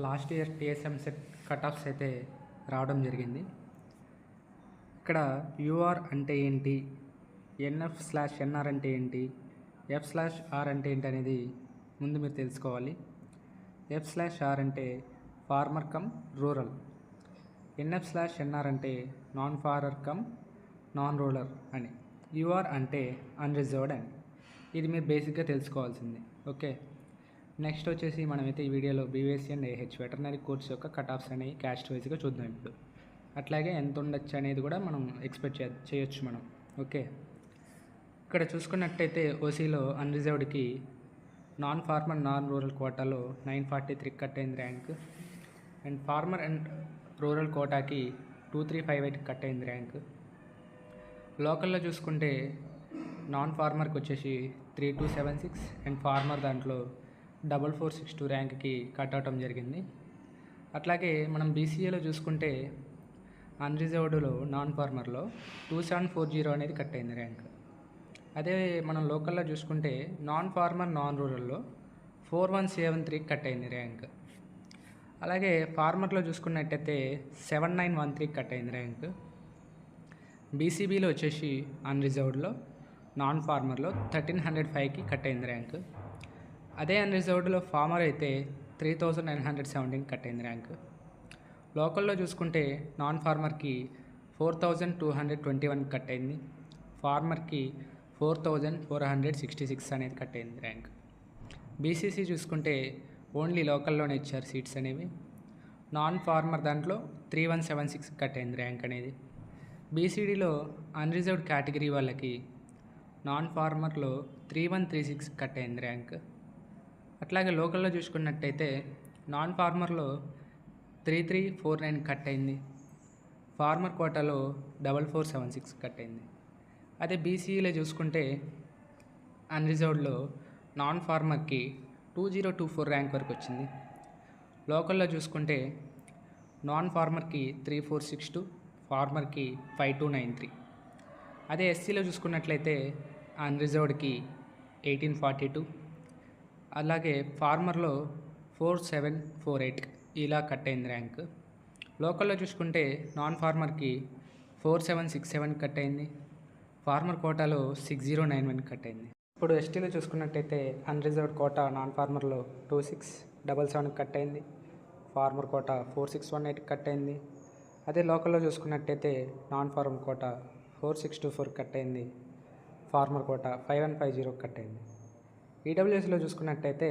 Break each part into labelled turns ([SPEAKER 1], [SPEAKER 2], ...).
[SPEAKER 1] Last year TSM set cut offs అయితే రావడం జరిగింది. ఇక్కడ యూఆర్ అంటే ఏంటి, ఎన్ఎఫ్/ఎన్ఆర్ అంటే ఏంటి, ఎఫ్/ఆర్ అంటే ఏంటి అనేది ముందు మీరు తెలుసుకోవాలి. ఎఫ్/ఆర్ అంటే ఫార్మర్ కమ్ రూరల్, ఎన్ఎఫ్/ఎన్ఆర్ అంటే non farmer cum non rural అని, యూఆర్ అంటే అన్రిజర్వ్డ్ అని. ఇది మీరు బేసిక్గా తెలుసుకోవాల్సింది. ఓకే, నెక్స్ట్ వచ్చేసి మనమైతే ఈ వీడియోలో BVSc and AH veterinary course యొక్క కట్ ఆఫ్స్ అనేవి క్యాస్ట్ వైజ్గా చూద్దాం ఇప్పుడు. అట్లాగే ఎంత ఉండొచ్చు అనేది కూడా మనం ఎక్స్పెక్ట్ చేయొచ్చు మనం. ఓకే, ఇక్కడ చూసుకున్నట్టయితే ఓసీలో అన్రిజర్వ్డ్కి నాన్ ఫార్మర్ నాన్ రూరల్ కోటాలో 943 కట్ అయింది rank, and farmer and rural కోటాకి 2358 కట్ అయింది ర్యాంక్. లోకల్లో చూసుకుంటే నాన్ ఫార్మర్కి వచ్చేసి 3276 అండ్ ఫార్మర్ దాంట్లో 4462 ర్యాంక్కి కట్ అవటం జరిగింది. అట్లాగే మనం బీసీఏలో చూసుకుంటే అన్రిజర్వ్డ్లో నాన్ ఫార్మర్లో 2740 అనేది కట్ అయింది ర్యాంక్. అదే మనం లోకల్లో చూసుకుంటే నాన్ ఫార్మర్ నాన్ రూరల్లో 4173 కట్ అయింది ర్యాంక్. అలాగే ఫార్మర్లో చూసుకున్నట్టయితే 7913 కట్ అయింది ర్యాంక్. బీసీబీలో వచ్చేసి అన్రిజర్వ్డ్లో నాన్ ఫార్మర్లో 1305కి కట్ అయింది ర్యాంక్. అదే అన్రిజర్వ్డ్లో ఫార్మర్ అయితే 3917 కట్ అయింది ర్యాంక్. లోకల్లో చూసుకుంటే నాన్ ఫార్మర్కి 4221 కట్ అయింది, ఫార్మర్కి 4466 అనేది కట్ అయింది ర్యాంక్. బీసీసీ చూసుకుంటే ఓన్లీ లోకల్లోనే ఇచ్చారు సీట్స్ అనేవి. నాన్ ఫార్మర్ దాంట్లో 3176 కట్ అయింది ర్యాంక్ అనేది. బీసీడీలో అన్రిజర్వ్డ్ కేటగిరీ వాళ్ళకి నాన్ ఫార్మర్లో 3136 కట్ అయింది ర్యాంక్. అట్లాగే లోకల్లో చూసుకున్నట్టయితే నాన్ ఫార్మర్లో 3349 కట్ అయింది, ఫార్మర్ కోటాలో 4476 కట్ అయింది. అదే బీసీఈలో చూసుకుంటే అన్రిజర్వ్డ్లో నాన్ ఫార్మర్కి 2024 ర్యాంక్ వరకు వచ్చింది. లోకల్లో చూసుకుంటే నాన్ ఫార్మర్కి 3462, ఫార్మర్కి 5293. అదే ఎస్సీలో చూసుకున్నట్లయితే అన్రిజర్వ్డ్కి 1842, అలాగే ఫార్మర్లో 4748 ఇలా కట్ అయింది ర్యాంక్. లోకల్లో చూసుకుంటే నాన్ ఫార్మర్కి 4767 కట్ అయింది, ఫార్మర్ కోటాలో 6091 కట్ అయింది. ఇప్పుడు ఎస్టీలో చూసుకున్నట్టయితే అన్రిజర్వ్డ్ కోటా నాన్ ఫార్మర్లో 2677 కట్ అయింది, ఫార్మర్ కోటా 4618 కట్ అయింది. అదే లోకల్లో చూసుకున్నట్టయితే నాన్ ఫార్మర్ కోటా 4624 కట్ అయింది, ఫార్మర్ కోటా 5150 కట్ అయింది. ఈడబ్ల్యూఎస్లో చూసుకున్నట్టయితే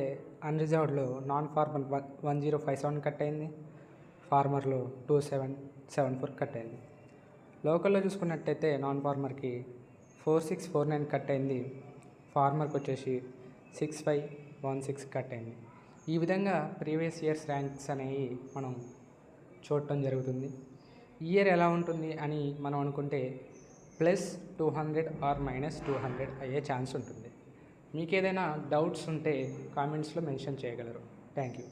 [SPEAKER 1] అన్రిజర్వ్డ్లో నాన్ ఫార్మర్ 1057 కట్ అయింది, ఫార్మర్లో 2774 కట్ అయింది. లోకల్లో చూసుకున్నట్టయితే నాన్ ఫార్మర్కి 4649 కట్ అయింది, ఫార్మర్కి వచ్చేసి 6516 కట్ అయింది. ఈ విధంగా ప్రీవియస్ ఇయర్స్ ర్యాంక్స్ అనేవి మనం చూడటం జరుగుతుంది. ఈ ఇయర్ ఎలా ఉంటుంది అని మనం అనుకుంటే +200 ఆర్ -200 అయ్యే ఛాన్స్ ఉంటుంది. మీకు ఏదైనా డౌట్స్ ఉంటే కామెంట్స్లో మెన్షన్ చేయగలరు. Thank you.